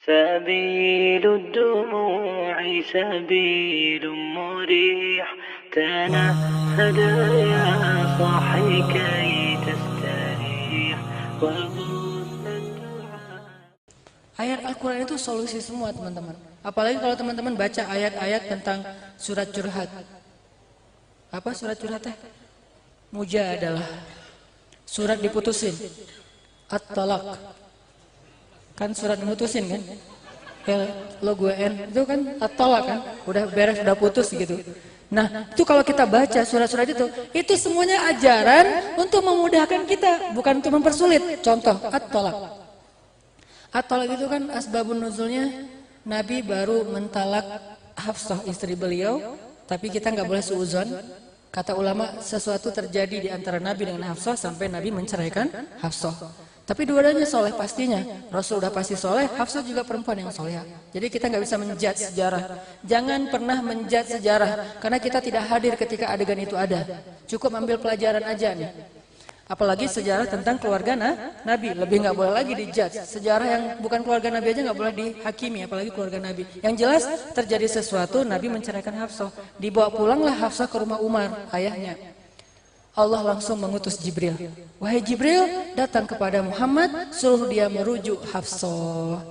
سبيل الدموع سبيل مريح تنهد يا صاحي كي تستريح وغص الدعاء. Ayat Al-Quran itu solusi semua teman-teman. Apalagi kalau teman-teman baca ayat-ayat tentang surat curhat. Apa surat curhat teh? Mujadalah. Surat diputusin. At-Talaq. Kan surat diputusin kan? Ya, lo gue N itu kan At-Talaq kan? Udah beres, udah putus gitu. Nah, itu kalau kita baca surat-surat itu semuanya ajaran untuk memudahkan kita, bukan untuk mempersulit. Contoh, At-Talaq. At-Talaq itu kan asbabun nuzulnya Nabi baru mentalak Hafsah istri beliau, tapi kita nggak boleh suuzon. Kata ulama sesuatu terjadi di antara Nabi dengan Hafsah sampai Nabi menceraikan Hafsah. Tapi dua-duanya soleh pastinya. Rasul udah pasti soleh, Hafsah juga perempuan yang soleh. Jadi kita nggak bisa menjudge sejarah. Jangan pernah menjudge sejarah karena kita tidak hadir ketika adegan itu ada. Cukup ambil pelajaran aja nih. Apalagi sejarah tentang keluarga Nabi, lebih nggak boleh lagi dijudge. Sejarah yang bukan keluarga Nabi aja nggak boleh dihakimi, apalagi keluarga Nabi. Yang jelas terjadi sesuatu, Nabi menceraikan Hafsah. Dibawa pulanglah Hafsah ke rumah Umar, ayahnya. Allah langsung mengutus Jibril. Wahai Jibril, datang kepada Muhammad, suruh dia merujuk Hafsah.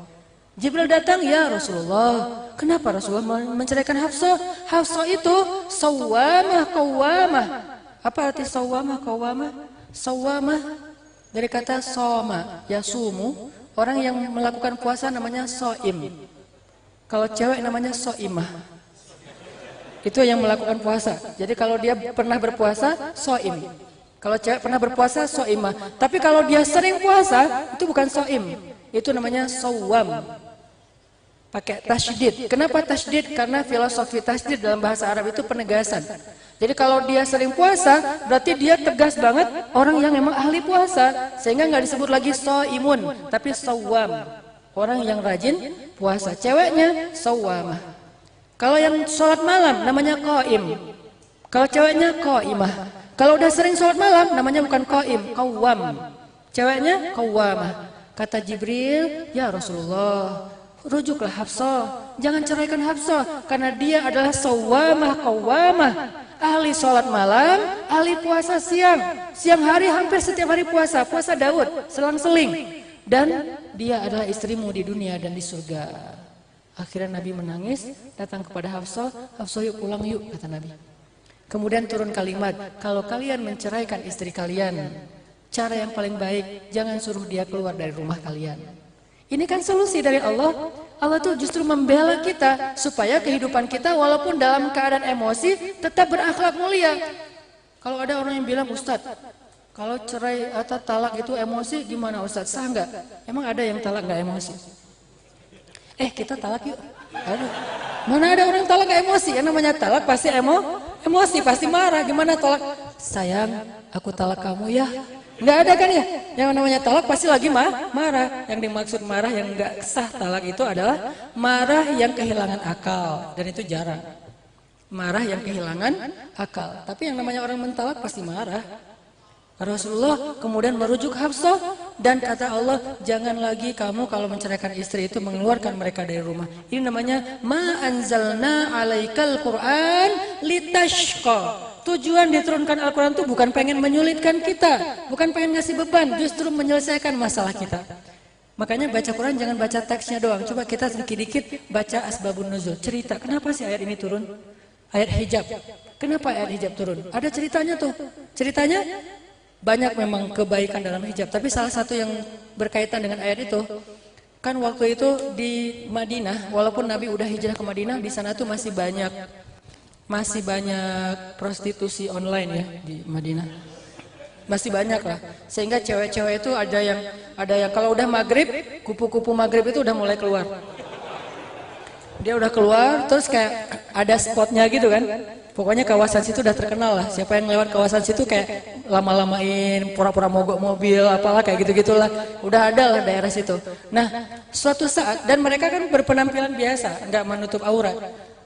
Jibril datang, ya Rasulullah. Kenapa Rasulullah menceraikan Hafsah? Hafsah itu sawwamah qawwamah. Apa arti sawwamah qawwamah? Sawwamah dari kata soma, yasumu, orang yang melakukan puasa namanya soim. Kalau cewek namanya soimah. Itu yang melakukan puasa. Jadi kalau dia pernah berpuasa, soim. Kalau cewek pernah berpuasa, soimah. Tapi kalau dia sering puasa, itu bukan soim. Itu namanya sawwam. Pakai tasydid. Kenapa tasydid? Karena filosofi tasydid dalam bahasa Arab itu penegasan. Jadi kalau dia sering puasa, berarti dia tegas banget orang yang memang ahli puasa. Sehingga nggak disebut lagi soimun, tapi sawwam. Orang yang rajin puasa. Ceweknya sawwamah. Kalau yang sholat malam namanya qaim. Kalau ceweknya qaimah. Kalau udah sering sholat malam namanya bukan qaim, qawwam. Ceweknya qawwamah. Kata Jibril, ya Rasulullah, rujuklah Hafsah. Jangan ceraikan Hafsah karena dia adalah sawwamah qawwamah. Ahli sholat malam, ahli puasa siang. Siang hari hampir setiap hari puasa. Puasa Daud, selang-seling. Dan dia adalah istrimu di dunia dan di surga. Akhirnya Nabi menangis, datang kepada Hafsah. Hafsah yuk pulang yuk, kata Nabi. Kemudian turun kalimat, kalau kalian menceraikan istri kalian, cara yang paling baik, jangan suruh dia keluar dari rumah kalian. Ini kan solusi dari Allah. Allah tuh justru membela kita supaya kehidupan kita walaupun dalam keadaan emosi tetap berakhlak mulia. Kalau ada orang yang bilang, Ustadz, kalau cerai atau talak itu emosi gimana Ustadz? Sah nggak? Emang ada yang talak nggak emosi? Kita talak yuk. Aduh. Mana ada orang talak nggak emosi? Yang namanya talak pasti emosi, pasti marah. Gimana talak? Sayang, aku talak kamu ya. Nggak ada kan ya? Yang namanya talak pasti lagi marah. Yang dimaksud marah yang nggak sah talak itu adalah marah yang kehilangan akal. Dan itu jarang. Marah yang kehilangan akal. Tapi yang namanya orang mentalak pasti marah. Rasulullah kemudian merujuk Hafsah dan kata Allah, jangan lagi kamu kalau menceraikan istri itu mengeluarkan mereka dari rumah. Ini namanya ma anzalna alaikal Quran litashqa. Tujuan diturunkan Al-Quran itu bukan pengen menyulitkan kita, bukan pengen ngasih beban, justru menyelesaikan masalah kita. Makanya baca Quran jangan baca teksnya doang. Coba kita sedikit-dikit baca asbabun nuzul, cerita. Kenapa sih ayat ini turun? Ayat hijab. Kenapa ayat hijab turun? Ada ceritanya tuh. Ceritanya banyak memang kebaikan dalam hijab, tapi salah satu yang berkaitan dengan ayat itu, kan waktu itu di Madinah, walaupun Nabi udah hijrah ke Madinah, di sana tuh masih banyak prostitusi online ya di Madinah. Masih banyak lah. Sehingga cewek-cewek itu ada yang kalau udah maghrib, kupu-kupu maghrib itu udah mulai keluar. Dia udah keluar, terus kayak ada spotnya gitu kan. Pokoknya kawasan situ udah terkenal lah. Siapa yang lewat kawasan situ kayak lama-lamain, pura-pura mogok mobil, apalah kayak gitu-gitulah. Udah ada lah daerah situ. Nah, suatu saat, dan mereka kan berpenampilan biasa, nggak menutup aurat.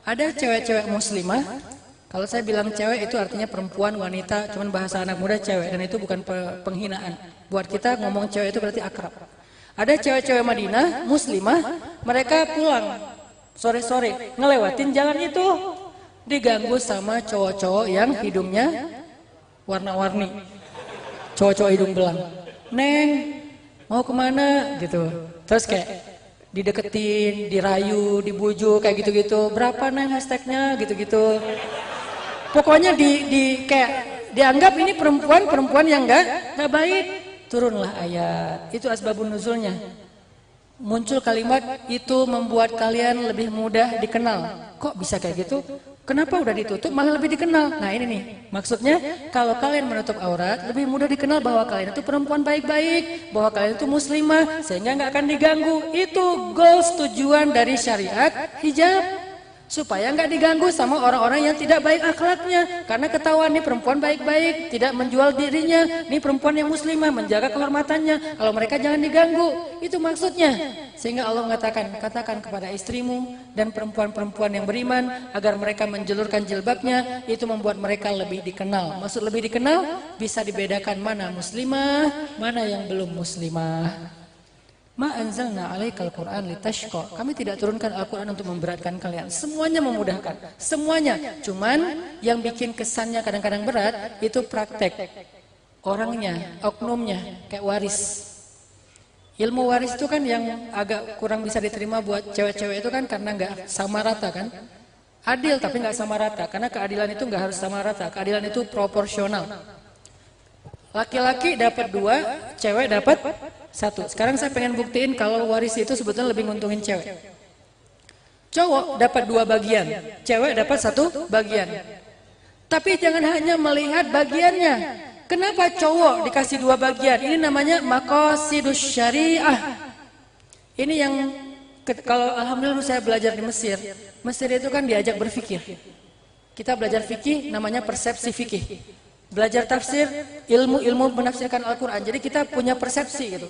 Ada cewek-cewek muslimah, kalau saya bilang cewek itu artinya perempuan, wanita, cuman bahasa anak muda cewek, dan itu bukan penghinaan. Buat kita ngomong cewek itu berarti akrab. Ada cewek-cewek Madinah, muslimah, mereka pulang sore-sore ngelewatin jalan itu, diganggu sama cowok-cowok yang hidungnya warna-warni, cowok-cowok hidung belang. Neng, mau kemana gitu, terus kayak dideketin, dirayu, dibujuk kayak gitu-gitu. Berapa neng hashtagnya gitu-gitu. Pokoknya kayak dianggap ini perempuan yang nggak baik. Turunlah ayat. Itu asbabun nuzulnya. Muncul kalimat itu membuat kalian lebih mudah dikenal. Kok bisa kayak gitu? Kenapa udah ditutup malah lebih dikenal? Nah ini nih, maksudnya kalau kalian menutup aurat lebih mudah dikenal bahwa kalian itu perempuan baik-baik, bahwa kalian itu muslimah, sehingga nggak akan diganggu. Itu goals tujuan dari syariat hijab. Supaya nggak diganggu sama orang-orang yang tidak baik akhlaknya. Karena ketahuan nih perempuan baik-baik, tidak menjual dirinya. Nih perempuan yang muslimah, menjaga kehormatannya. Kalau mereka jangan diganggu, itu maksudnya. Sehingga Allah mengatakan, katakan kepada istrimu dan perempuan-perempuan yang beriman agar mereka menjulurkan jilbabnya, itu membuat mereka lebih dikenal. Maksud lebih dikenal, bisa dibedakan mana muslimah, mana yang belum muslimah. Ma anzalna alaikal Qur'an litashqa. Kami tidak turunkan Al-Qur'an untuk memberatkan kalian. Semuanya memudahkan. Semuanya. Cuman yang bikin kesannya kadang-kadang berat itu praktek. Orangnya, oknumnya, kayak waris. Ilmu waris itu kan yang agak kurang bisa diterima buat cewek-cewek itu kan karena nggak sama rata kan. Adil tapi nggak sama rata. Karena keadilan itu nggak harus sama rata. Keadilan itu proporsional. Laki-laki dapat 2, cewek dapat 1. Sekarang saya pengen buktiin kalau waris itu sebetulnya lebih nguntungin cewek. Cowok dapat 2 bagian, cewek dapat 1 bagian. Tapi jangan hanya melihat bagiannya. Kenapa cowok dikasih 2 bagian? Ini namanya maqasidus syariah. Ini yang kalau alhamdulillah saya belajar di Mesir. Mesir itu kan diajak berfikir. Kita belajar fikih namanya persepsi fikih. Belajar tafsir, ilmu menafsirkan Al-Quran. Jadi kita punya persepsi gitu.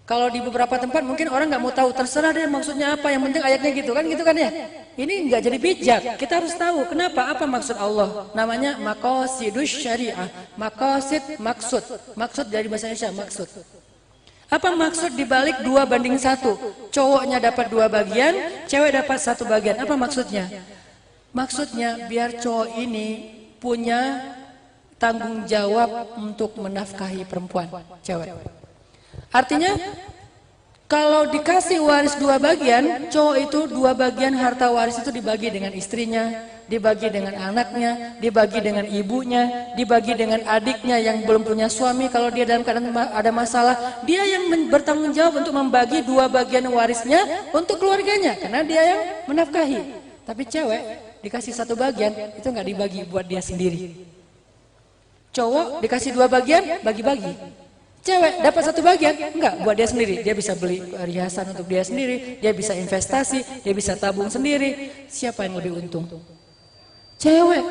Kalau di beberapa tempat mungkin orang nggak mau tahu, terserah deh maksudnya apa, yang penting ayatnya gitu kan ya. Ini nggak jadi bijak. Kita harus tahu kenapa, apa maksud Allah. Namanya maqasidus syariah. Maqasid, maksud. Maksud dari bahasa Indonesia, maksud. Apa maksud dibalik 2:1? Cowoknya dapat 2 bagian, cewek dapat 1 bagian. Apa maksudnya? Maksudnya biar cowok ini punya tanggung jawab untuk menafkahi perempuan, cewek. Artinya, kalau dikasih waris 2 bagian, cowok itu 2 bagian harta waris itu dibagi dengan istrinya, dibagi dengan anaknya, dibagi dengan ibunya, dibagi dengan adiknya yang belum punya suami. Kalau dia dalam keadaan ada masalah, dia yang bertanggung jawab untuk membagi 2 bagian warisnya untuk keluarganya, karena dia yang menafkahi. Tapi cewek dikasih 1 bagian, itu nggak dibagi buat dia sendiri. Cowok dikasih 2 bagian, bagi-bagi. Cewek dapat 1 bagian, enggak, buat dia sendiri. Dia bisa beli perhiasan untuk dia sendiri, dia bisa investasi, dia bisa tabung sendiri. Siapa yang lebih untung? Cewek.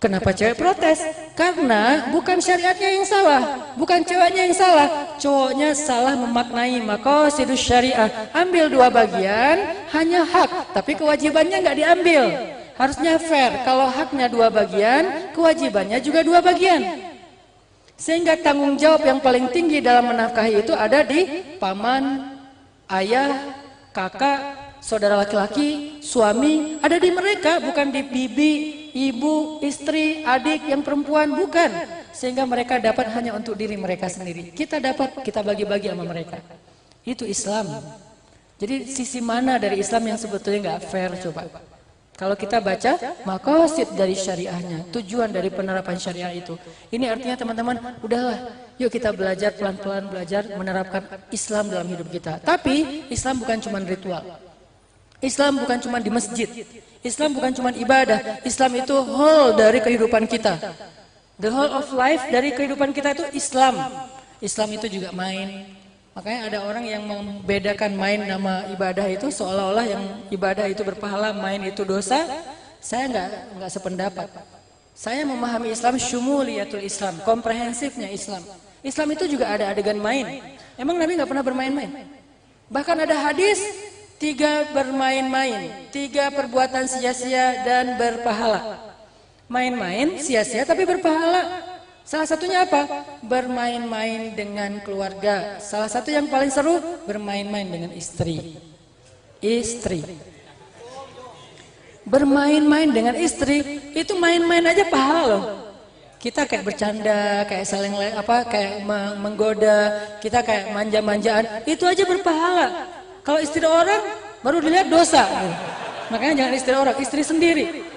Kenapa cewek protes? Karena bukan syariatnya yang salah, bukan ceweknya yang salah. Cowoknya salah memaknai maqasidus syariah. Ambil 2 bagian, hanya hak, tapi kewajibannya enggak diambil. Harusnya fair, kalau haknya 2 bagian, kewajibannya juga 2 bagian. Sehingga tanggung jawab yang paling tinggi dalam menafkahi itu ada di paman, ayah, kakak, saudara laki-laki, suami. Ada di mereka, bukan di bibi, ibu, istri, adik yang perempuan, bukan. Sehingga mereka dapat hanya untuk diri mereka sendiri. Kita dapat, kita bagi-bagi sama mereka. Itu Islam. Jadi sisi mana dari Islam yang sebetulnya nggak fair coba? Kalau kita baca maqasid dari syariahnya, tujuan dari penerapan syariah itu. Ini artinya teman-teman, udahlah, yuk kita belajar pelan-pelan belajar menerapkan Islam dalam hidup kita. Tapi Islam bukan cuma ritual. Islam bukan cuma di masjid. Islam bukan cuma ibadah. Islam itu whole dari kehidupan kita. The whole of life dari kehidupan kita itu Islam. Islam itu juga main. Makanya ada orang yang membedakan main nama ibadah itu seolah-olah yang ibadah itu berpahala, main itu dosa. Saya nggak sependapat. Saya memahami Islam syumuliyatul Islam, komprehensifnya Islam. Islam itu juga ada adegan main. Emang Nabi nggak pernah bermain-main? Bahkan ada hadis 3 bermain-main, 3 perbuatan sia-sia dan berpahala. Main-main sia-sia tapi berpahala. Salah satunya apa? Bermain-main dengan keluarga. Salah satu yang paling seru, bermain-main dengan istri. istri. Bermain-main dengan istri itu main-main aja pahala loh. Kita kayak bercanda, kayak saling kayak menggoda, kita kayak manja-manjaan, itu aja berpahala. Kalau istri orang baru dilihat dosa. Makanya jangan istri orang, istri sendiri.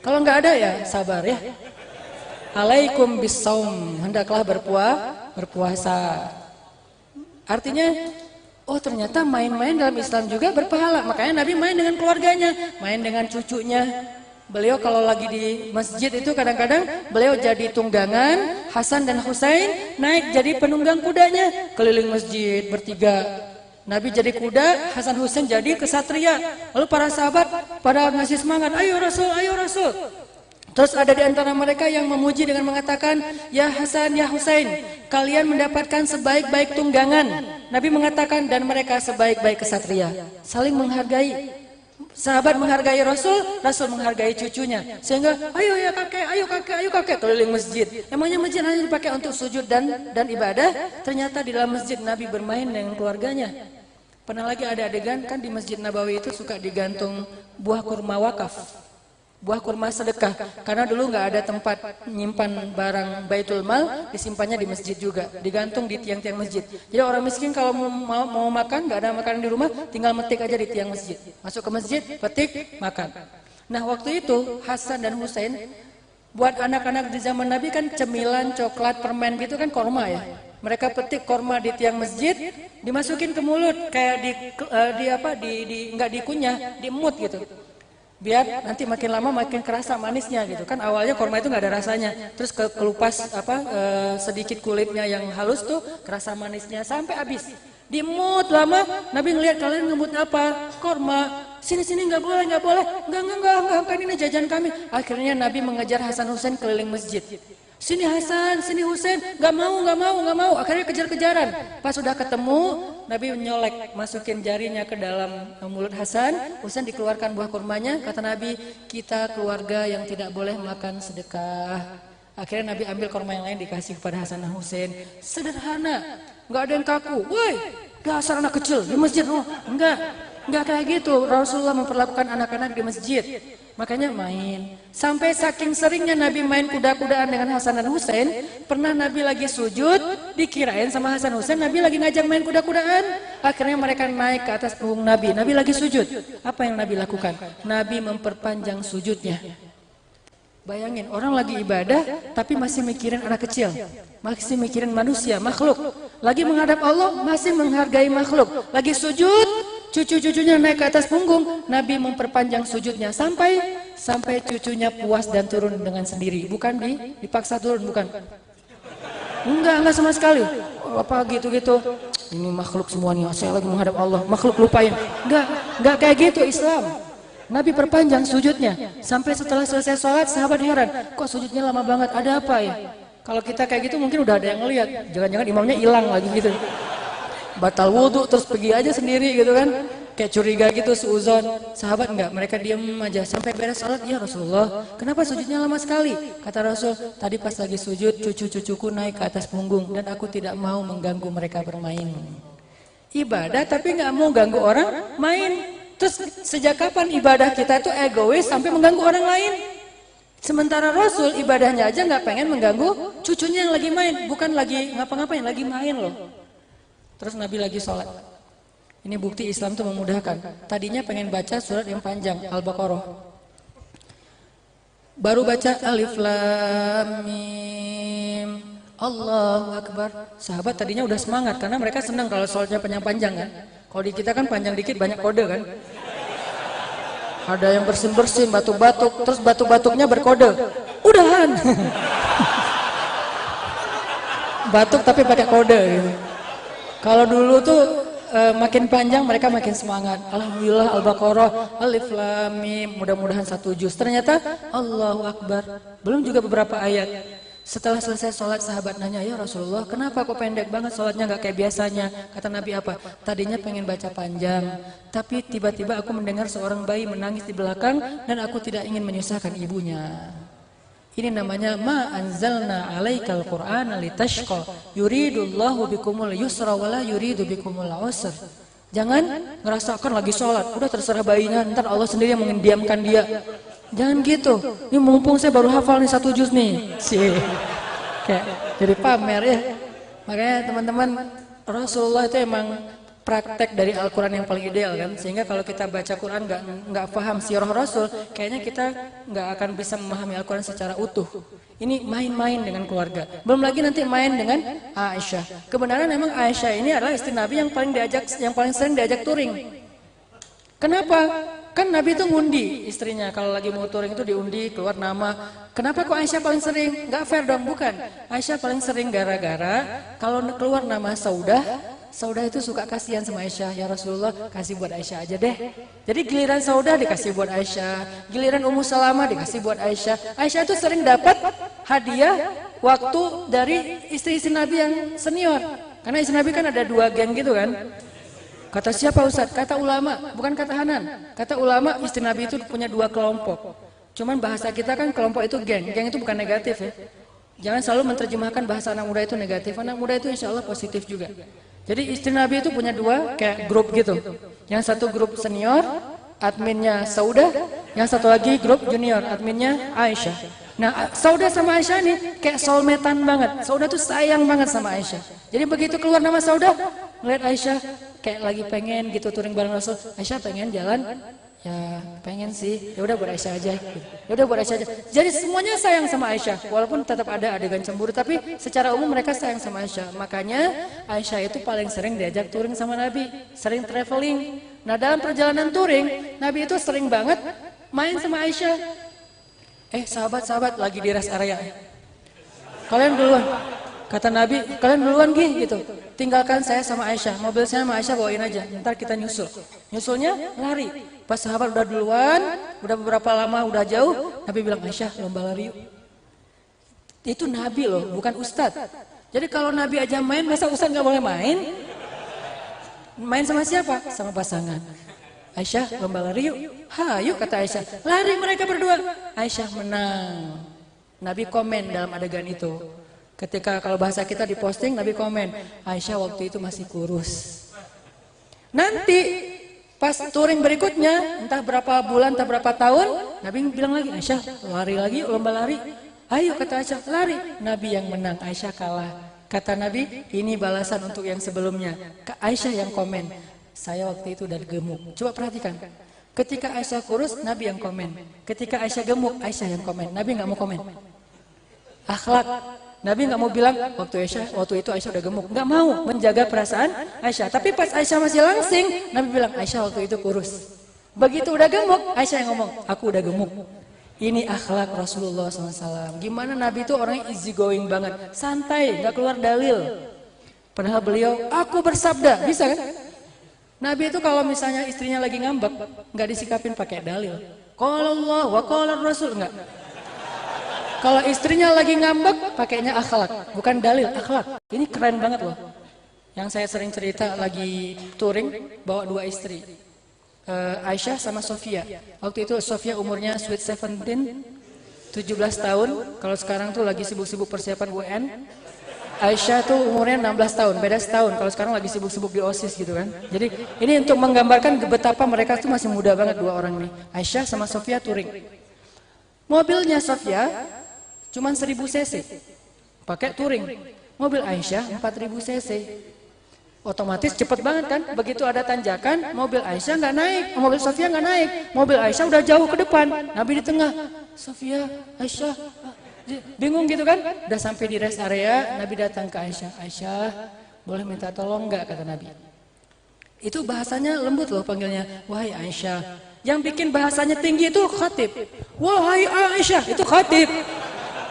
Kalau nggak ada ya sabar ya. Alaikum bisaum, hendaklah berpuasa. Artinya, oh ternyata main-main dalam Islam juga berpahala. Makanya Nabi main dengan keluarganya, main dengan cucunya. Beliau kalau lagi di masjid itu kadang-kadang beliau jadi tunggangan, Hasan dan Husain naik jadi penunggang kudanya, keliling masjid bertiga. Nabi jadi kuda, Hasan Husain jadi kesatria. Lalu para sahabat pada ngasih semangat, ayo Rasul, ayo Rasul. Terus ada di antara mereka yang memuji dengan mengatakan, ya Hasan, ya Husain, kalian mendapatkan sebaik-baik tunggangan. Nabi mengatakan, dan mereka sebaik-baik kesatria. Saling menghargai. Sahabat menghargai Rasul, Rasul menghargai cucunya. Sehingga, ayo ya kakek, ayo kakek, ayo kakek, keliling masjid. Emangnya masjid hanya dipakai untuk sujud dan ibadah? Ternyata di dalam masjid Nabi bermain dengan keluarganya. Pernah lagi ada adegan, kan di Masjid Nabawi itu suka digantung buah kurma wakaf. Buah kurma sedekah, karena dulu nggak ada tempat menyimpan barang Baitul Mal, disimpannya di masjid juga, digantung di tiang-tiang masjid. Jadi orang miskin kalau mau makan, nggak ada makanan di rumah, tinggal metik aja di tiang masjid. Masuk ke masjid, petik, makan. Nah waktu itu Hasan dan Husain, buat anak-anak di zaman Nabi kan cemilan, coklat, permen gitu kan korma ya. Mereka petik korma di tiang masjid, dimasukin ke mulut, kayak nggak dikunyah, diemut gitu. Biar nanti makin lama makin kerasa manisnya gitu kan. Awalnya korma itu nggak ada rasanya, terus kelupas sedikit kulitnya yang halus tuh kerasa manisnya sampai habis. Dimut lama, Nabi ngelihat kalian ngemut apa? Korma. Sini nggak boleh, enggak, ini jajan kami. Akhirnya Nabi mengejar Hasan Husain keliling masjid. Sini Hasan, sini Husain, nggak mau. Akhirnya kejar-kejaran. Pas sudah ketemu, Nabi menyolek, masukin jarinya ke dalam mulut Hasan. Husain dikeluarkan buah kurmanya. Kata Nabi, kita keluarga yang tidak boleh makan sedekah. Akhirnya Nabi ambil kurma yang lain dikasih kepada Hasan dan Husain. Sederhana, nggak ada yang kaku. Woi, dasar anak kecil di masjid. Oh, enggak kayak gitu. Rasulullah memperlakukan anak-anak di masjid. Makanya main. Sampai saking seringnya Nabi main kuda-kudaan dengan Hasan dan Husain, pernah Nabi lagi sujud, dikirain sama Hasan Husain Nabi lagi ngajak main kuda-kudaan. Akhirnya mereka naik ke atas punggung Nabi. Nabi lagi sujud. Apa yang Nabi lakukan? Nabi memperpanjang sujudnya. Bayangin, orang lagi ibadah tapi masih mikirin anak kecil, masih mikirin manusia, makhluk. Lagi menghadap Allah, masih menghargai makhluk. Lagi sujud, cucu-cucunya naik ke atas punggung, Nabi memperpanjang sujudnya sampai cucunya puas dan turun dengan sendiri. Bukan dipaksa turun, bukan. Enggak sama sekali. Apa gitu-gitu. Ini makhluk semua nih, saya lagi menghadap Allah, makhluk lupain. Enggak kayak gitu Islam. Nabi perpanjang sujudnya sampai setelah selesai sholat, sahabat heran, kok sujudnya lama banget, ada apa ya? Kalau kita kayak gitu mungkin udah ada yang ngeliat, jangan-jangan imamnya hilang lagi gitu, batal wudhu terus pergi aja sendiri gitu kan, kayak curiga gitu, suuzon. Sahabat enggak, mereka diem aja sampai beres sholat. Ya Rasulullah, kenapa sujudnya lama sekali? Kata Rasul, tadi pas lagi sujud cucu-cucuku naik ke atas punggung dan aku tidak mau mengganggu mereka bermain. Ibadah tapi nggak mau ganggu orang main. Terus sejak kapan ibadah kita itu egois sampai mengganggu orang lain? Sementara Rasul ibadahnya aja nggak pengen mengganggu cucunya yang lagi main, bukan lagi ngapa-ngapain, lagi main loh. Terus Nabi lagi sholat. Ini bukti Islam itu memudahkan. Tadinya pengen baca surat yang panjang, Al-Baqarah. Baru baca Alif Lam Mim, Allahu Akbar. Sahabat tadinya udah semangat karena mereka senang kalau sholatnya panjang-panjang kan. Kalau di kita kan panjang dikit banyak kode kan. Ada yang bersin-bersin, batuk-batuk, terus batuk-batuknya berkode. Udahan. Batuk tapi pakai kode gitu. Kalau dulu tuh makin panjang mereka makin semangat. Alhamdulillah Al-Baqarah, Alif Lam Mim, mudah-mudahan 1 juz. Ternyata Allahu Akbar. Belum juga beberapa ayat. Setelah selesai sholat, sahabat nanya, ya Rasulullah, kenapa kok pendek banget sholatnya nggak kayak biasanya? Kata Nabi apa? Tadinya pengen baca panjang, tapi tiba-tiba aku mendengar seorang bayi menangis di belakang dan aku tidak ingin menyusahkan ibunya. Ini namanya ma anzalna alaikal qur'ana litashqa yuridullahu bikumul yusra wala yuridu bikumul usr. Jangan ngerasakan lagi sholat, udah terserah bayinya, ntar Allah sendiri yang mendiamkan dia. Jangan gitu. Ini mumpung saya baru hafal nih 1 juz nih. Kayak jadi pamer ya. Makanya teman-teman, Rasulullah itu emang praktek dari Al-Quran yang paling ideal kan. Sehingga kalau kita baca Quran nggak paham sirah Rasul, kayaknya kita nggak akan bisa memahami Al-Quran secara utuh. Ini main-main dengan keluarga. Belum lagi nanti main dengan Aisyah. Kebenaran memang Aisyah ini adalah istri Nabi yang paling sering diajak touring. Kenapa? Kan Nabi itu ngundi istrinya. Kalau lagi mau touring itu diundi, keluar nama. Kenapa kok Aisyah paling sering? Nggak fair dong, bukan. Aisyah paling sering gara-gara kalau keluar nama Saudah itu suka kasihan sama Aisyah. Ya Rasulullah, kasih buat Aisyah aja deh. Jadi giliran Saudah dikasih buat Aisyah, giliran Ummu Salamah dikasih buat Aisyah. Aisyah itu sering dapat hadiah waktu dari istri-istri Nabi yang senior. Karena istri Nabi kan ada 2 geng gitu kan. Kata siapa Ustadz? Kata ulama, bukan kata Hanan. Kata ulama, istri Nabi itu punya 2 kelompok. Cuman bahasa kita kan kelompok itu geng. Geng itu bukan negatif ya. Jangan selalu menerjemahkan bahasa anak muda itu negatif. Anak muda itu insya Allah positif juga. Jadi istri Nabi itu punya 2 kayak grup gitu. Yang satu grup senior, adminnya Saudah. Yang satu lagi grup junior, adminnya Aisyah. Nah, Saudah sama Aisyah nih kayak soulmate-an banget. Saudah tuh sayang banget sama Aisyah. Jadi begitu keluar nama Saudah, ngeliat Aisyah kayak lagi pengen gitu touring bareng Rasul. Aisyah pengen jalan, ya pengen sih. Ya udah buat Aisyah aja. Ya udah buat Aisyah aja. Jadi semuanya sayang sama Aisyah. Walaupun tetap ada adegan cemburu, tapi secara umum mereka sayang sama Aisyah. Makanya Aisyah itu paling sering diajak touring sama Nabi, sering traveling. Nah, dalam perjalanan touring, Nabi itu sering banget main sama Aisyah. Sahabat-sahabat lagi di rest area. Kalian duluan. Kata Nabi, kalian duluan gitu. Tinggalkan saya sama Aisyah. Mobil saya sama Aisyah bawain aja. Ntar kita nyusul. Nyusulnya lari. Pas sahabat udah duluan, udah beberapa lama, udah jauh, Nabi bilang, Aisyah lomba lari yuk. Itu Nabi loh, bukan Ustadz. Jadi kalau Nabi aja main, masa Ustadz gak boleh main? Main sama siapa? Sama pasangan. Aisyah lomba lari yuk. Yuk kata Aisyah. Lari mereka berdua. Aisyah menang. Nabi komen dalam adegan itu. Ketika kalau bahasa kita diposting, Nabi komen. Aisyah waktu itu masih kurus. Nanti pas touring berikutnya, entah berapa bulan, entah berapa tahun, Nabi bilang lagi, Aisyah lari lagi, lomba lari. Ayo kata Aisyah, lari. Nabi yang menang, Aisyah kalah. Kata Nabi, ini balasan untuk yang sebelumnya. Aisyah yang komen. Saya waktu itu udah gemuk. Coba perhatikan. Ketika Aisyah kurus, Nabi yang komen. Ketika Aisyah gemuk, Aisyah yang komen. Nabi nggak mau komen. Akhlak. Nabi nggak mau bilang waktu itu Aisyah udah gemuk. Nggak mau menjaga perasaan Aisyah. Tapi pas Aisyah masih langsing, Nabi bilang Aisyah waktu itu kurus. Begitu udah gemuk, Aisyah yang ngomong, aku udah gemuk. Ini akhlak Rasulullah SAW. Gimana Nabi itu orangnya easy going banget, santai, nggak keluar dalil. Padahal beliau, aku bersabda, bisa kan? Nabi itu kalau misalnya istrinya lagi ngambek, nggak disikapin pakai dalil. Qala Allah wa qala Rasul, enggak. Kalau istrinya lagi ngambek, pakainya akhlak, bukan dalil, akhlak. Ini keren banget loh. Yang saya sering cerita lagi touring, bawa 2 istri. Aisyah sama Sofia. Waktu itu Sofia umurnya sweet 17, 17 tahun. Kalau sekarang tuh lagi sibuk-sibuk persiapan UN. Aisyah tuh umurnya 16 tahun, beda setahun. Kalau sekarang lagi sibuk-sibuk di OSIS gitu kan. Jadi ini untuk menggambarkan betapa mereka tuh masih muda banget 2 orang ini. Aisyah sama Sofia touring. Mobilnya Sofia cuman 1000 cc. Pakai touring. Mobil Aisyah 4000 cc. Otomatis cepet banget kan. Begitu ada tanjakan, mobil Aisyah nggak naik, mobil Sofia nggak naik. Mobil Aisyah udah jauh ke depan, Nabi di tengah. Sofia, Aisyah, bingung gitu kan. Udah sampai di rest area, Nabi datang ke Aisyah. Aisyah, boleh minta tolong nggak, kata Nabi. Itu bahasanya lembut loh panggilnya. Wahai Aisyah. Yang bikin bahasanya tinggi itu khatib. Wahai Aisyah, itu khatib.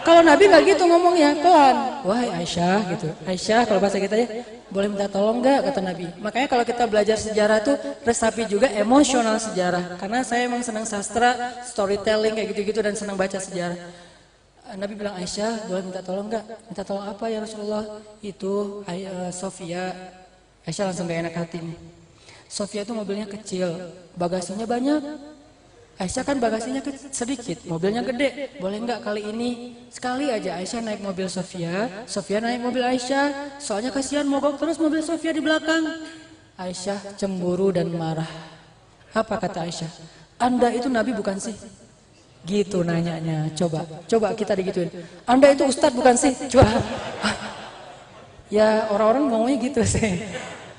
Kalau Nabi nggak gitu ngomongnya, pelan. Wahai Aisyah gitu. Aisyah kalau bahasa kita ya, boleh minta tolong nggak, kata Nabi. Makanya kalau kita belajar sejarah tuh resapi juga emosional sejarah. Karena saya emang senang sastra, storytelling kayak gitu-gitu dan senang baca sejarah. Nabi bilang, Aisyah boleh minta tolong nggak? Minta tolong apa ya Rasulullah? Itu Sofia. Aisyah langsung gak enak hati nih. Sofia itu mobilnya kecil, bagasinya banyak. Aisyah kan bagasinya sedikit, mobilnya gede. Boleh nggak kali ini sekali aja Aisyah naik mobil Sofia, Sofia naik mobil Aisyah. Soalnya kasihan mogok terus mobil Sofia di belakang. Aisyah cemburu dan marah. Apa kata Aisyah? Anda itu Nabi bukan sih? Gitu nanyanya. Coba kita digituin. Anda itu Ustadz bukan sih? Coba. Ya orang-orang ngomongnya gitu sih.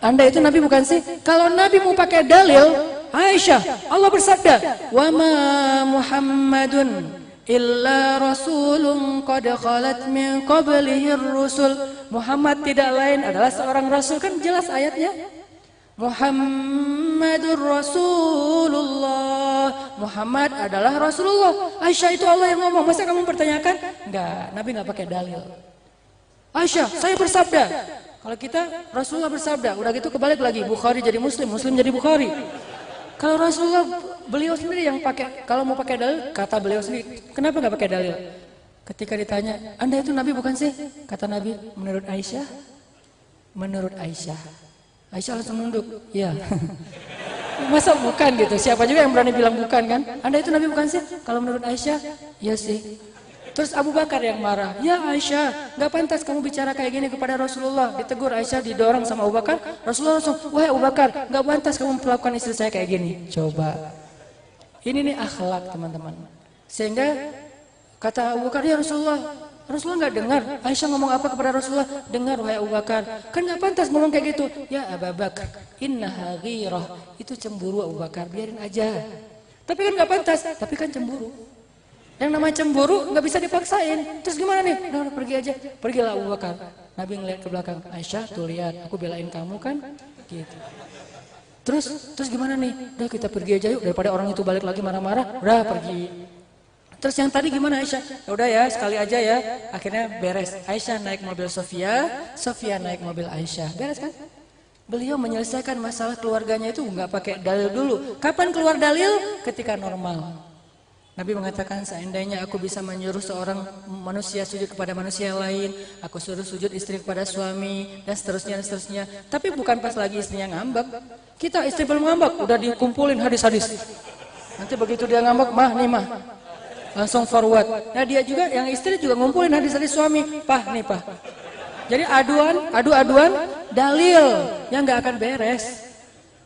Anda itu Nabi bukan sih? Kalau Nabi mau pakai dalil, Aisyah, Allah bersabda, "Wa ma Muhammadun illa rasulun qad khalat min qablihi ar-rusul." Muhammad tidak lain adalah seorang rasul, kan jelas ayatnya. Muhammadur Rasulullah. Muhammad adalah Rasulullah. Aisyah, itu Allah yang ngomong. Masa kamu pertanyakan? Enggak, Nabi enggak pakai dalil. Aisyah, saya bersabda. Kalau kita Rasulullah bersabda, udah gitu kebalik lagi, Bukhari jadi Muslim, Muslim jadi Bukhari. Kalau Rasulullah beliau sendiri yang pakai, kalau mau pakai dalil, kata beliau sendiri, kenapa nggak pakai dalil? Ketika ditanya, Anda itu Nabi bukan sih? Kata Nabi, menurut Aisyah, menurut Aisyah. Aisyah langsung nunduk, iya. Masa bukan gitu? Siapa juga yang berani bilang bukan kan? Anda itu Nabi bukan sih? Kalau menurut Aisyah, iya sih. Terus Abu Bakar yang marah, ya Aisyah, nggak pantas kamu bicara kayak gini kepada Rasulullah. Ditegur Aisyah, didorong sama Abu Bakar. Rasulullah langsung, wahai Abu Bakar, nggak pantas kamu melakukan istri saya kayak gini. Coba, ini nih akhlak teman-teman. Sehingga kata Abu Bakar, ya Rasulullah. Rasulullah nggak dengar Aisyah ngomong apa kepada Rasulullah. Dengar wahai Abu Bakar, kan nggak pantas ngomong kayak gitu. Ya Abu Bakar, innaha ghirah, itu cemburu Abu Bakar, biarin aja. Tapi kan nggak pantas, tapi kan cemburu. Yang namanya cemburu nggak bisa dipaksain. Terus gimana nih? Udah pergi aja. Pergilah Abu Bakar. Nabi ngeliat ke belakang, Aisyah tuh lihat, aku belain kamu kan? Gitu. Terus gimana nih? Udah kita pergi aja yuk, daripada orang itu balik lagi marah-marah. Udah pergi. Terus yang tadi gimana Aisyah? Ya udah ya, sekali aja ya. Akhirnya beres. Aisyah naik mobil Sofia, Sofia naik mobil Aisyah. Beres kan? Beliau menyelesaikan masalah keluarganya itu nggak pakai dalil dulu. Kapan keluar dalil? Ketika normal. Nabi mengatakan, seandainya aku bisa menyuruh seorang manusia sujud kepada manusia lain, aku suruh sujud istri kepada suami, dan seterusnya dan seterusnya. Tapi bukan pas lagi istrinya ngambek. Kita istri belum ngambek, udah dikumpulin hadis-hadis. Nanti begitu dia ngambek, mah nih mah. Langsung forward. Nah dia juga, yang istri juga ngumpulin hadis-hadis suami. Pah nih pah. Jadi adu-aduan dalil yang nggak akan beres.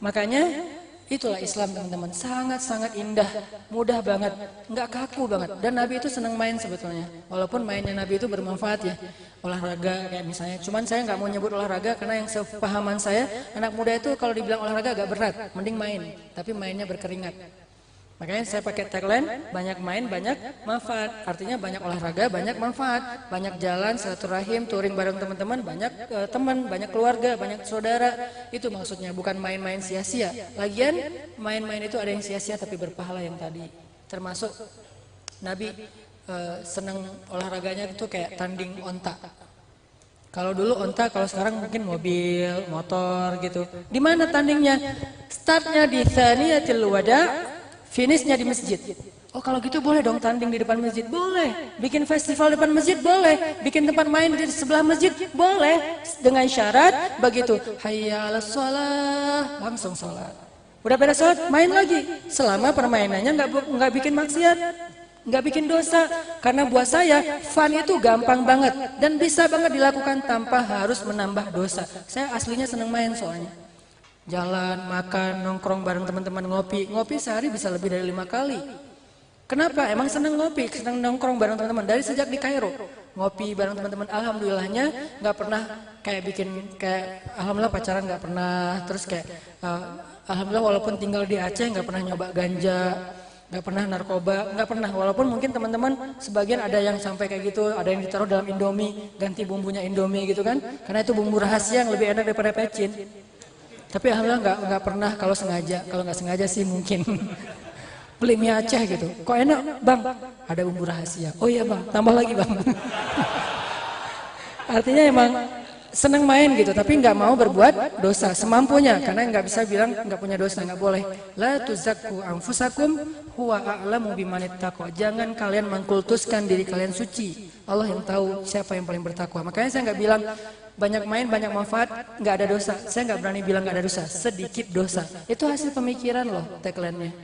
Makanya itulah Islam teman-teman. Sangat-sangat indah, mudah banget, nggak kaku banget. Dan Nabi itu senang main sebetulnya. Walaupun mainnya Nabi itu bermanfaat ya. Olahraga kayak misalnya. Cuman saya nggak mau nyebut olahraga karena yang sepahaman saya, anak muda itu kalau dibilang olahraga agak berat. Mending main, tapi mainnya berkeringat. Makanya saya pakai tagline, banyak main, banyak manfaat. Artinya banyak olahraga, banyak manfaat. Banyak jalan, silaturahim, touring bareng teman-teman, banyak teman, banyak keluarga, banyak saudara. Itu maksudnya, bukan main-main sia-sia. Lagian, main-main itu ada yang sia-sia tapi berpahala yang tadi. Termasuk Nabi senang olahraganya itu kayak tanding onta. Kalau dulu onta, kalau sekarang mungkin mobil, motor gitu. Di mana tandingnya? Startnya di Thaniyatil Wada', finishnya di masjid. Oh kalau gitu boleh dong tanding di depan masjid? Boleh. Bikin festival depan masjid? Boleh. Bikin tempat main di sebelah masjid? Boleh. Dengan syarat begitu, hayya 'alas shalah, langsung sholat. Udah beres sholat, main lagi. Selama permainannya nggak bikin maksiat, nggak bikin dosa. Karena buat saya, fun itu gampang banget. Dan bisa banget dilakukan tanpa harus menambah dosa. Saya aslinya seneng main soalnya. Jalan, makan, nongkrong bareng teman-teman, ngopi. Ngopi sehari bisa lebih dari 5 kali. Kenapa? Emang seneng ngopi, seneng nongkrong bareng teman-teman. Dari sejak di Kairo, ngopi bareng teman-teman. Alhamdulillahnya nggak pernah kayak alhamdulillah pacaran nggak pernah. Terus kayak, alhamdulillah walaupun tinggal di Aceh nggak pernah nyoba ganja, nggak pernah narkoba, nggak pernah. Walaupun mungkin teman-teman sebagian ada yang sampai kayak gitu, ada yang ditaruh dalam Indomie, ganti bumbunya Indomie gitu kan. Karena itu bumbu rahasia yang lebih enak daripada pecin. Tapi alhamdulillah nggak pernah kalau sengaja. Kalau nggak sengaja sih mungkin beli mie Aceh gitu. Kok enak bang? Ada bumbu rahasia. Oh iya bang, tambah lagi bang. Artinya emang seneng main gitu, tapi nggak mau berbuat dosa semampunya. Karena nggak bisa bilang nggak punya dosa, nggak boleh. La tuzakku anfusakum huwa a'lamu bimanit taqwa. Jangan kalian mengkultuskan diri kalian suci. Allah yang tahu siapa yang paling bertakwa. Makanya saya nggak bilang banyak main, banyak manfaat, nggak ada dosa. Saya nggak berani bilang nggak ada dosa, sedikit dosa. Itu hasil pemikiran loh tagline-nya.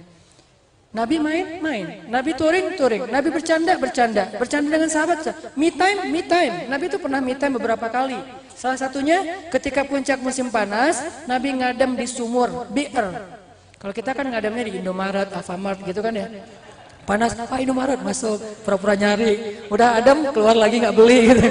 Nabi main-main, Nabi touring, Nabi bercanda dengan sahabat. Me time. Nabi itu pernah me time beberapa kali. Salah satunya ketika puncak musim panas, Nabi ngadem di sumur, bi'r. Kalau kita kan ngademnya di Indomaret, Alfamart gitu kan ya. Panas, Indomaret masuk, pura-pura nyari, udah adem keluar lagi nggak beli gitu.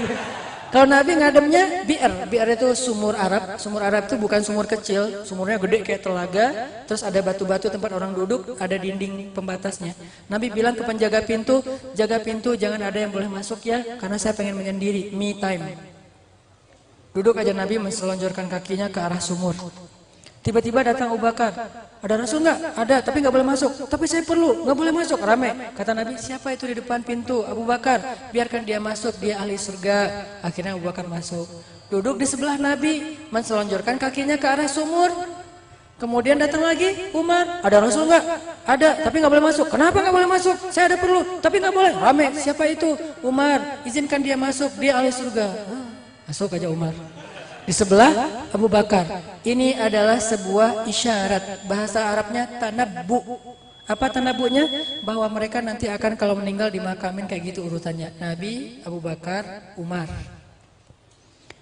Kalau Nabi ngademnya bi'r itu sumur Arab. Sumur Arab itu bukan sumur kecil, sumurnya gede kayak telaga, terus ada batu-batu tempat orang duduk, ada dinding pembatasnya. Nabi bilang ke penjaga pintu, jaga pintu jangan ada yang boleh masuk ya, karena saya pengen menyendiri, me time. Duduk aja Nabi menselonjorkan kakinya ke arah sumur. Tiba-tiba datang Abu Bakar. Ada Rasul nggak? Ada, tapi nggak boleh masuk. Tapi saya perlu, nggak boleh masuk. Rame. Kata Nabi, siapa itu di depan pintu? Abu Bakar. Biarkan dia masuk, dia ahli surga. Akhirnya Abu Bakar masuk. Duduk di sebelah Nabi, menselonjorkan kakinya ke arah sumur. Kemudian datang lagi Umar. Ada Rasul nggak? Ada, tapi nggak boleh masuk. Kenapa nggak boleh masuk? Saya ada perlu, tapi nggak boleh. Rame. Siapa itu? Umar. Izinkan dia masuk, dia ahli surga. Masuk aja Umar. Di sebelah Abu Bakar. Ini adalah sebuah isyarat. Bahasa Arabnya tanabbu. Apa tanabbunya? Bahwa mereka nanti akan kalau meninggal dimakamin kayak gitu urutannya. Nabi, Abu Bakar, Umar.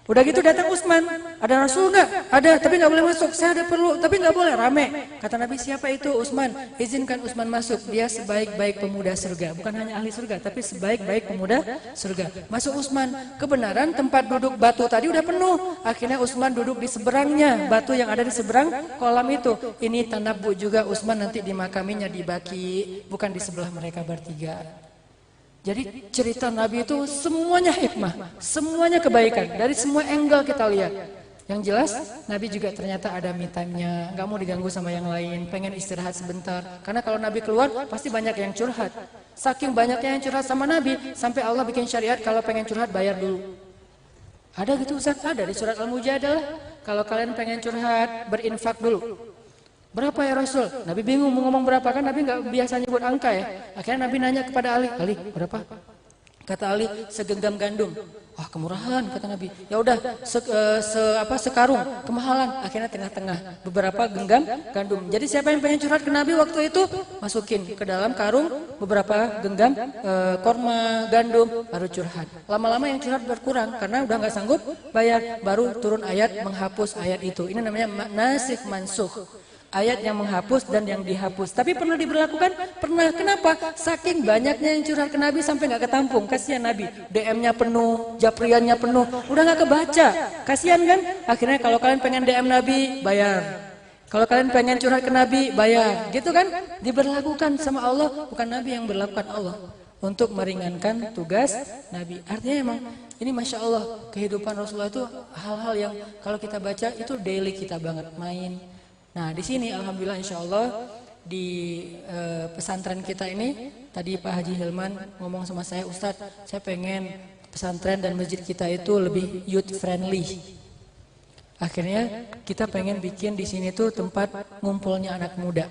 Udah gitu datang Utsman. Ada Rasul nggak? Ada, tapi nggak boleh masuk. Saya ada perlu, tapi nggak boleh. Rame. Kata Nabi, siapa itu? Utsman. Izinkan Utsman masuk. Dia sebaik-baik pemuda surga. Bukan hanya ahli surga, tapi sebaik-baik pemuda surga. Masuk Utsman. Kebenaran tempat duduk batu tadi udah penuh. Akhirnya Utsman duduk di seberangnya. Batu yang ada di seberang kolam itu. Ini tanabbu juga Utsman nanti dimakaminya di Baki, bukan di sebelah mereka bertiga. Jadi cerita Nabi itu semuanya hikmah, semuanya kebaikan. Dari semua angle kita lihat. Yang jelas Nabi juga ternyata ada me time-nya, nggak mau diganggu sama yang lain, pengen istirahat sebentar. Karena kalau Nabi keluar pasti banyak yang curhat. Saking banyaknya yang curhat sama Nabi, sampai Allah bikin syariat kalau pengen curhat bayar dulu. Ada gitu Ustaz? Ada di surat Al-Mujadalah. Kalau kalian pengen curhat, berinfak dulu. Berapa ya Rasul? Nabi bingung mau ngomong berapa, kan Nabi nggak biasa nyebut angka ya. Akhirnya Nabi nanya kepada Ali, berapa? Kata Ali, segenggam gandum. Wah kemurahan kata Nabi. Ya udah sekarung, kemahalan. Akhirnya tengah-tengah, beberapa genggam gandum. Jadi siapa yang pengen curhat ke Nabi waktu itu, masukin ke dalam karung beberapa genggam korma, gandum, baru curhat. Lama-lama yang curhat berkurang karena udah nggak sanggup bayar, baru turun ayat menghapus ayat itu. Ini namanya nasikh mansukh. Ayat yang menghapus dan yang dihapus. Tapi pernah diberlakukan? Pernah. Kenapa? Saking banyaknya yang curhat ke Nabi sampai nggak ketampung. Kasihan Nabi. DM-nya penuh, japriannya penuh. Udah nggak kebaca. Kasihan kan? Akhirnya kalau kalian pengen DM Nabi, bayar. Kalau kalian pengen curhat ke Nabi, bayar. Gitu kan? Diberlakukan sama Allah. Bukan Nabi yang berlakukan Allah. Untuk meringankan tugas Nabi. Artinya emang ini Masya Allah. Kehidupan Rasulullah itu hal-hal yang kalau kita baca itu daily kita banget. Main. Nah di sini alhamdulillah insya Allah di pesantren kita ini tadi Pak Haji Hilman ngomong sama saya, Ustadz saya pengen pesantren dan masjid kita itu lebih youth friendly. Akhirnya kita pengen bikin di sini tuh tempat ngumpulnya anak muda.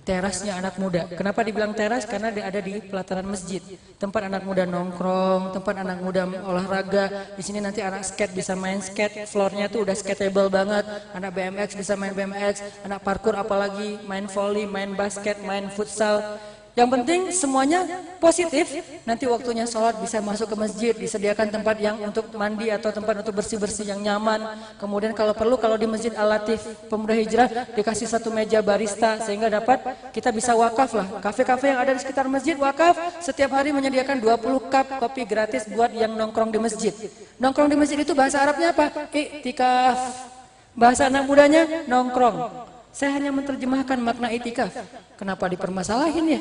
Terasnya anak muda. Kenapa dibilang teras? Karena dia ada di pelataran masjid. Tempat anak muda nongkrong, tempat anak muda olahraga. Di sini nanti anak skate bisa main skate, floornya tuh udah skatable banget. Anak BMX bisa main BMX, anak parkour apalagi, main volley, main basket, main futsal. Yang penting semuanya positif. Nanti waktunya sholat bisa masuk ke masjid, disediakan tempat yang untuk mandi atau tempat untuk bersih-bersih yang nyaman. Kemudian kalau perlu, kalau di Masjid Al-Latif Pemuda Hijrah dikasih satu meja barista sehingga dapat kita bisa wakaf lah. Kafe-kafe yang ada di sekitar masjid wakaf setiap hari menyediakan 20 cup kopi gratis buat yang nongkrong di masjid. Nongkrong di masjid itu bahasa Arabnya apa? Iktikaf. Bahasa anak mudanya nongkrong. Saya hanya menerjemahkan makna itikaf. Kenapa dipermasalahin ya?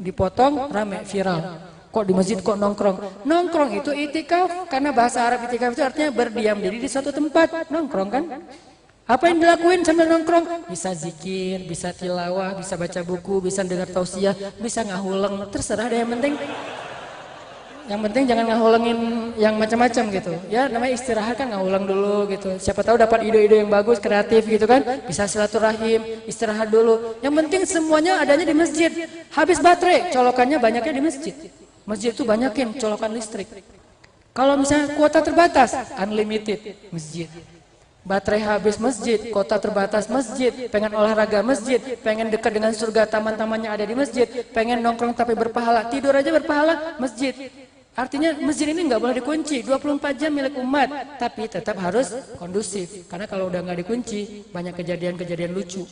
Dipotong, rame, viral. Kok di masjid kok nongkrong? Nongkrong itu itikaf. Karena bahasa Arab itikaf itu artinya berdiam diri di suatu tempat. Nongkrong kan? Apa yang dilakuin sambil nongkrong? Bisa zikir, bisa tilawah, bisa baca buku, bisa dengar tausiah, bisa ngahuleng. Terserah deh, yang penting jangan ngahulengin yang macam-macam gitu. Ya namanya istirahat kan ngahuleng dulu gitu. Siapa tahu dapat ide-ide yang bagus, kreatif gitu kan. Bisa silaturahim, istirahat dulu. Yang penting semuanya adanya di masjid. Habis baterai, colokannya banyaknya di masjid. Masjid itu banyakin colokan listrik. Kalau misalnya kuota terbatas, unlimited masjid. Baterai habis masjid, kota terbatas masjid, pengen olahraga masjid, pengen dekat dengan surga, taman-tamannya ada di masjid, pengen nongkrong tapi berpahala, tidur aja berpahala, masjid. Artinya masjid ini nggak boleh dikunci, 24 jam milik umat, tapi tetap harus kondusif. Karena kalau udah nggak dikunci, banyak kejadian-kejadian lucu.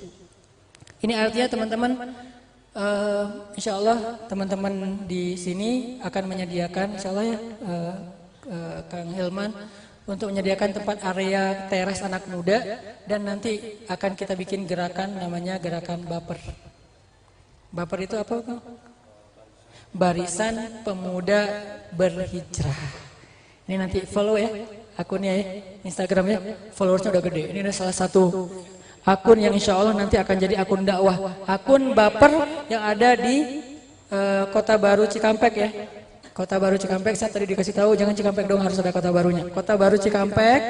Ini artinya teman-teman, insya Allah teman-teman di sini akan menyediakan, insya Allah ya, Kang Hilman, untuk menyediakan tempat area teras anak muda, dan nanti akan kita bikin gerakan namanya gerakan baper. Baper itu apa, Kang? Barisan Pemuda Berhijrah. Ini nanti follow ya akunnya ya, Instagramnya, followersnya udah gede. Ini salah satu akun yang insya Allah nanti akan jadi akun dakwah, akun baper yang ada di Kota Baru Cikampek ya. Kota Baru Cikampek, saya tadi dikasih tahu jangan Cikampek dong, harus ada kota barunya. Kota Baru Cikampek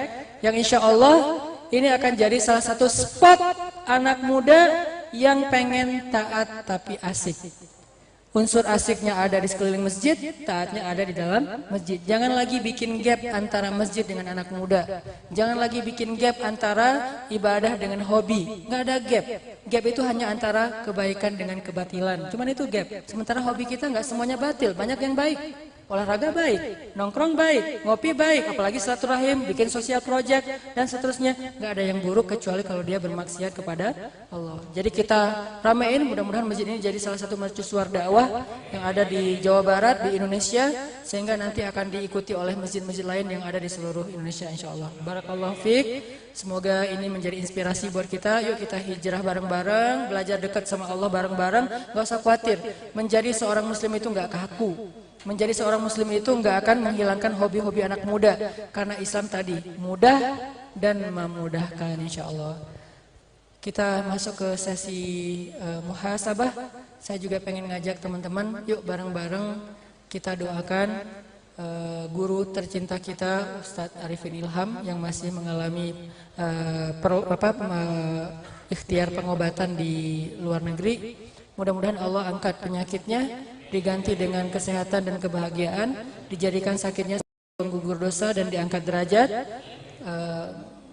yang insya Allah ini akan jadi salah satu spot anak muda yang pengen taat tapi asik. Unsur asiknya ada di sekeliling masjid, taatnya ada di dalam masjid. Jangan lagi bikin gap antara masjid dengan anak muda. Jangan lagi bikin gap antara ibadah dengan hobi. Nggak ada gap. Gap itu hanya antara kebaikan dengan kebatilan. Cuman itu gap. Sementara hobi kita nggak semuanya batil, banyak yang baik. Olahraga baik, nongkrong baik, ngopi baik, apalagi silaturahim, bikin sosial project, dan seterusnya. Nggak ada yang buruk kecuali kalau dia bermaksiat kepada Allah. Jadi kita ramein, mudah-mudahan masjid ini jadi salah satu mercusuar dakwah yang ada di Jawa Barat, di Indonesia, sehingga nanti akan diikuti oleh masjid-masjid lain yang ada di seluruh Indonesia insya Allah. Barakallahu fiik. Semoga ini menjadi inspirasi buat kita. Yuk kita hijrah bareng-bareng, belajar dekat sama Allah bareng-bareng. Gak usah khawatir, menjadi seorang muslim itu nggak kaku. Menjadi seorang muslim itu nggak akan menghilangkan hobi-hobi anak muda, karena Islam tadi mudah dan memudahkan insya Allah. Kita masuk ke sesi muhasabah. Saya juga pengen ngajak teman-teman, yuk bareng-bareng kita doakan guru tercinta kita Ustadz Arifin Ilham yang masih mengalami ikhtiar pengobatan di luar negeri. Mudah-mudahan Allah angkat penyakitnya, diganti dengan kesehatan dan kebahagiaan, dijadikan sakitnya penggugur dosa dan diangkat derajat.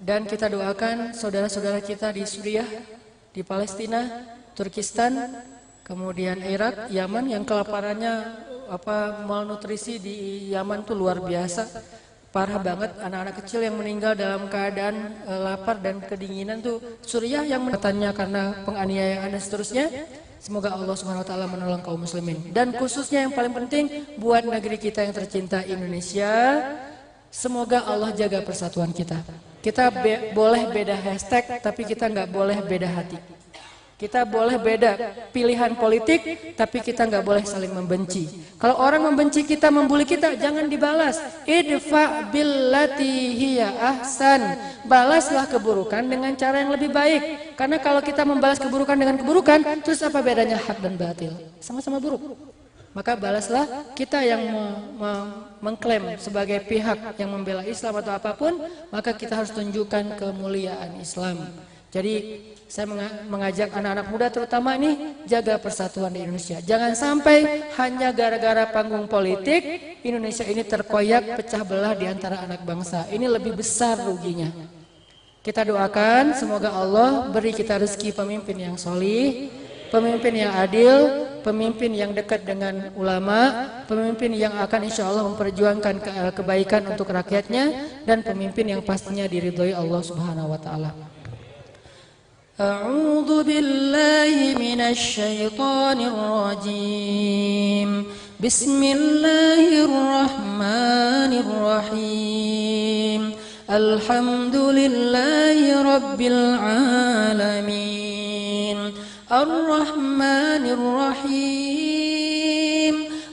Dan kita doakan saudara-saudara kita di Suriah, di Palestina, Turkistan, kemudian Irak, Yaman yang kelaparannya malnutrisi di Yaman tuh luar biasa, parah banget. Anak-anak kecil yang meninggal dalam keadaan lapar dan kedinginan tuh. Suriah yang katanya karena penganiayaan dan seterusnya. Semoga Allah Subhanahu wa taala menolong kaum muslimin. Dan khususnya yang paling penting buat negeri kita yang tercinta Indonesia, semoga Allah jaga persatuan kita. Kita boleh beda hashtag, tapi kita nggak boleh beda hati. Kita boleh beda pilihan politik, tapi kita nggak boleh saling membenci. Kalau orang membenci kita, membuli kita, jangan dibalas. Idfa billati hiya ahsan. Balaslah keburukan dengan cara yang lebih baik. Karena kalau kita membalas keburukan dengan keburukan, terus apa bedanya hak dan batil? Sama-sama buruk. Maka balaslah. Kita yang mengklaim sebagai pihak yang membela Islam atau apapun, maka kita harus tunjukkan kemuliaan Islam. Jadi saya mengajak anak-anak muda terutama ini, jaga persatuan di Indonesia. Jangan sampai hanya gara-gara panggung politik Indonesia ini terkoyak, pecah belah di antara anak bangsa. Ini lebih besar ruginya. Kita doakan semoga Allah beri kita rezeki pemimpin yang solih, pemimpin yang adil, pemimpin yang dekat dengan ulama, pemimpin yang akan insya Allah memperjuangkan kebaikan untuk rakyatnya, dan pemimpin yang pastinya diridhoi Allah Subhanahu wa taala. أعوذ بالله من الشيطان الرجيم بسم الله الرحمن الرحيم الحمد لله رب العالمين الرحمن الرحيم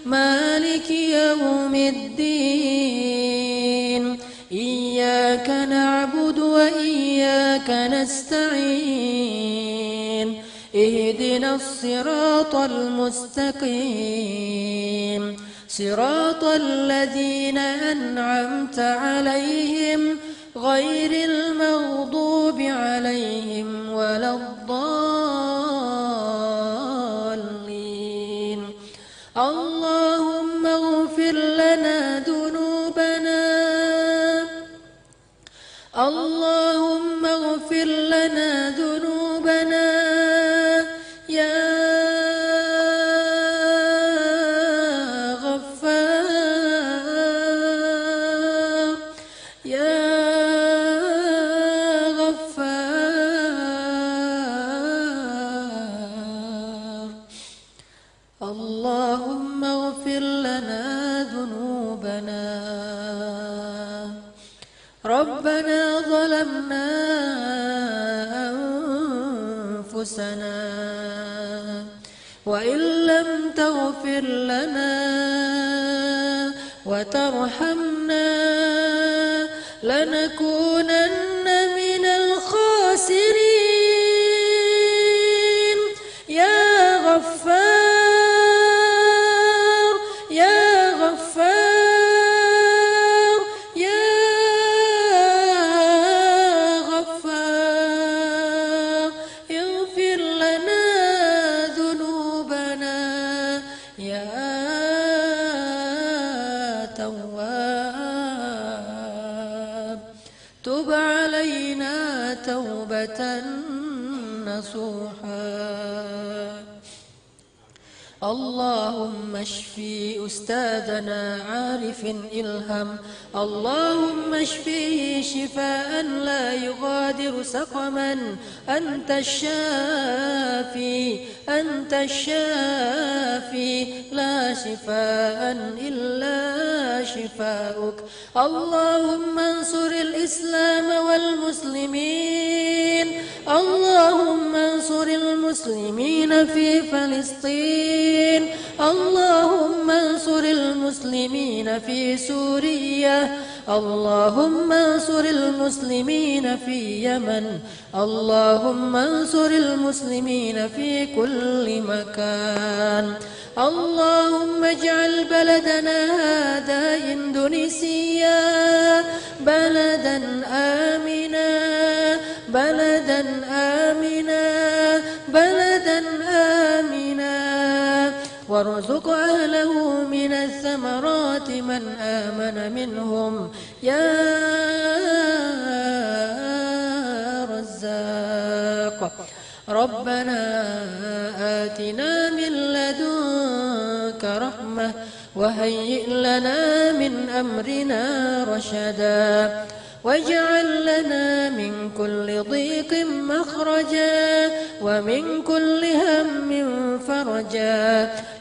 مالك يوم الدين إياك نعبد وإياك نستعين اهدنا الصراط المستقيم صراط الذين أنعمت عليهم غير المغضوب عليهم ولا الضالين اللهم اغفر لنا ذنوبنا اللهم ربنا ظلمنا أنفسنا وإن لم تغفر لنا وترحمنا لنكونن من الخاسرين يا غفار يا غفار يا غفار اغفر لنا ذنوبنا يا تواب تب علينا توبة نصوحا اللهم اشفي أستاذنا عارف إلهم اللهم اشفيه شفاء لا يغادر سقما أنت الشافي أنت الشافي لا شفاء إلا شفاؤك اللهم انصر الإسلام والمسلمين اللهم انصر المسلمين في فلسطين اللهم انصر المسلمين في سوريا اللهم انصر المسلمين في يمن اللهم انصر المسلمين في كل مكان اللهم اجعل بلدنا هذا إندونيسيا بلدا آمنا بلدا آمنا بلدا آمنا وارزق أهله من الثمرات من آمن منهم يا رزاق ربنا آتنا من لدنك رحمة وهيئ لنا من أمرنا رشدا واجعل لنا من كل ضيق مخرجا ومن كل هم فرجا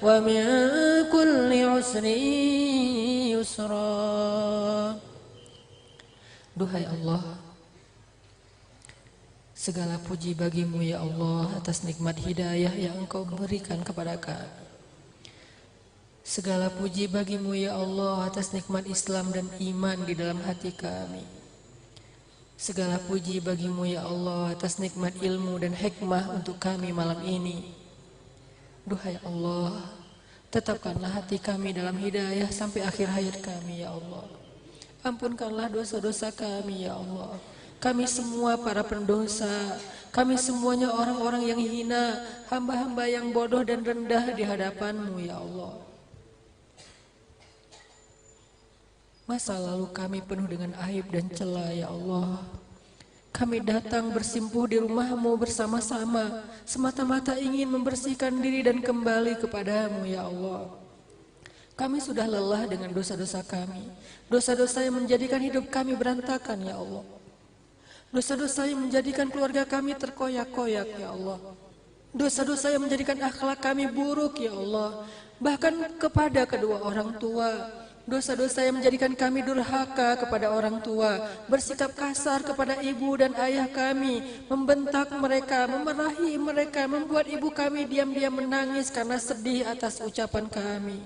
ومن كل عسر يسرا. Duhai Allah, segala puji bagimu ya Allah atas nikmat hidayah yang Engkau berikan kepada kami. Segala puji bagimu ya Allah atas nikmat Islam dan iman di dalam hati kami. Segala puji bagimu ya Allah atas nikmat ilmu dan hikmah untuk kami malam ini. Duhai Allah, tetapkanlah hati kami dalam hidayah sampai akhir hayat kami ya Allah. Ampunkanlah dosa-dosa kami ya Allah. Kami semua para pendosa, kami semuanya orang-orang yang hina, hamba-hamba yang bodoh dan rendah di hadapan-Mu ya Allah. Masa lalu kami penuh dengan aib dan cela ya Allah. Kami datang bersimpuh di rumah-Mu bersama-sama, semata-mata ingin membersihkan diri dan kembali kepada-Mu ya Allah. Kami sudah lelah dengan dosa-dosa kami, dosa-dosa yang menjadikan hidup kami berantakan ya Allah. Dosa-dosa yang menjadikan keluarga kami terkoyak-koyak ya Allah. Dosa-dosa yang menjadikan akhlak kami buruk ya Allah. Bahkan kepada kedua orang tua. Dosa-dosa yang menjadikan kami durhaka kepada orang tua, bersikap kasar kepada ibu dan ayah kami, membentak mereka, memarahi mereka, membuat ibu kami diam-diam menangis karena sedih atas ucapan kami.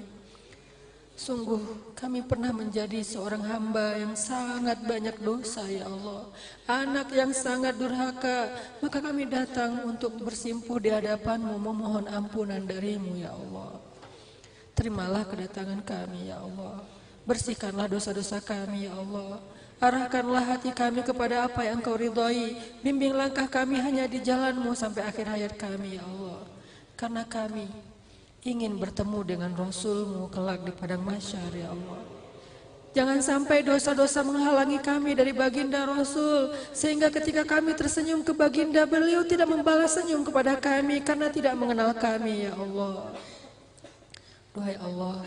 Sungguh kami pernah menjadi seorang hamba yang sangat banyak dosa ya Allah. Anak yang sangat durhaka, maka kami datang untuk bersimpuh di hadapan-Mu memohon ampunan dari-Mu ya Allah. Terimalah kedatangan kami ya Allah. Bersihkanlah dosa-dosa kami ya Allah. Arahkanlah hati kami kepada apa yang Engkau ridhai. Bimbing langkah kami hanya di jalan-Mu sampai akhir hayat kami ya Allah. Karena kami ingin bertemu dengan Rasul-Mu kelak di padang mahsyar ya Allah. Jangan sampai dosa-dosa menghalangi kami dari baginda Rasul, sehingga ketika kami tersenyum ke baginda, beliau tidak membalas senyum kepada kami karena tidak mengenal kami ya Allah. Duhai Allah,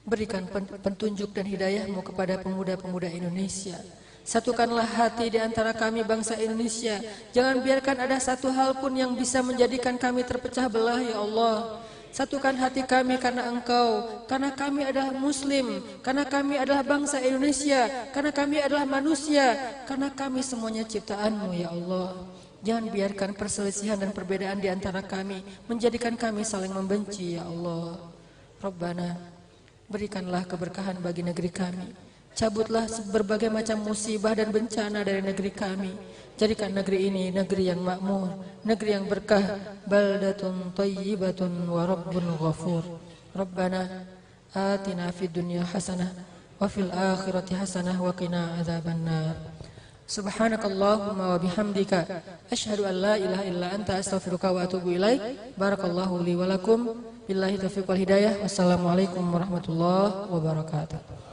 berikan petunjuk dan hidayah-Mu kepada pemuda-pemuda Indonesia. Satukanlah hati di antara kami bangsa Indonesia. Jangan biarkan ada satu hal pun yang bisa menjadikan kami terpecah belah ya Allah. Satukan hati kami karena Engkau, karena kami adalah Muslim, karena kami adalah bangsa Indonesia, karena kami adalah manusia, karena kami semuanya ciptaan-Mu ya Allah. Jangan biarkan perselisihan dan perbedaan di antara kami menjadikan kami saling membenci ya Allah. Rabbana, berikanlah keberkahan bagi negeri kami. Cabutlah berbagai macam musibah dan bencana dari negeri kami. Jadikan negeri ini negeri yang makmur, negeri yang berkah, baldatun thayyibatun wa rabbun ghafur. Rabbana atina fid dunya hasanah wa fil akhirati hasanah wa qina adzabannar. Subhanakallahumma wa bihamdika asyhadu an la ilaha illa anta astaghfiruka wa atubu ilaik. Barakallahu li wa lakum. Billahi taufiq wal hidayah. Wassalamualaikum warahmatullahi wabarakatuh.